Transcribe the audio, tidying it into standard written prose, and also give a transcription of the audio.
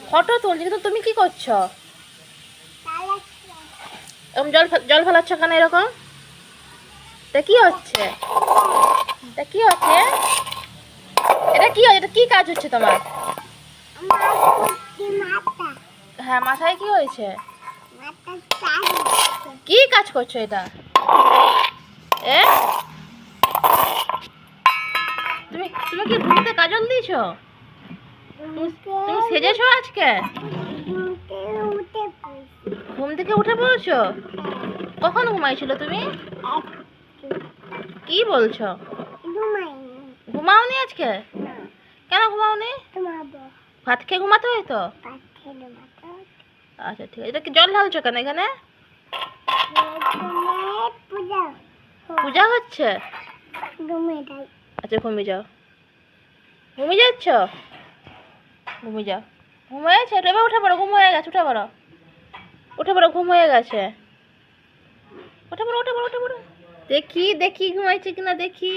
Photo তুলছি, কিন্তু তুমি কি করছো? এরকম জল জল ফেলাচ্ছ কেন এরকম? এটা কি হচ্ছে? এটা কি হচ্ছে? এটা কি হচ্ছে? এটা কি কাজ হচ্ছে তোমার? হ্যাঁ, মাথায় কি হয়েছে? কি কাজ করছো এটা? এ তুমি তুমি কি ঘুমতে কাজল দিয়েছো? তুমি সেজেছো আজকে? ঘুম থেকে উঠে পড়েছো? কখন ঘুমাইছিল তুমি? কি বলছো? ঘুমাওনি আজকে? কেন ঘুমাওনি? ভাত খেয়ে ঘুমাতে হয় তো। আচ্ছা ঠিক আছে। এটা কি জল ঢালছো কেন এখানে? পূজা হচ্ছে? আচ্ছা ঘুমিয়ে যাও। ঘুমিয়ে যাচ্ছ? ঘুমিয়ে যাও। ঘুম হয়েছে? এবার উঠে পড়ো, ঘুম হয়ে গেছে, উঠে পড়ো। উঠে পড়ো, ঘুম হয়ে গেছে। উঠে পড়ো, উঠে পড়ো, উঠে পড়ো। দেখি দেখি ঘুমাইছে কিনা দেখি।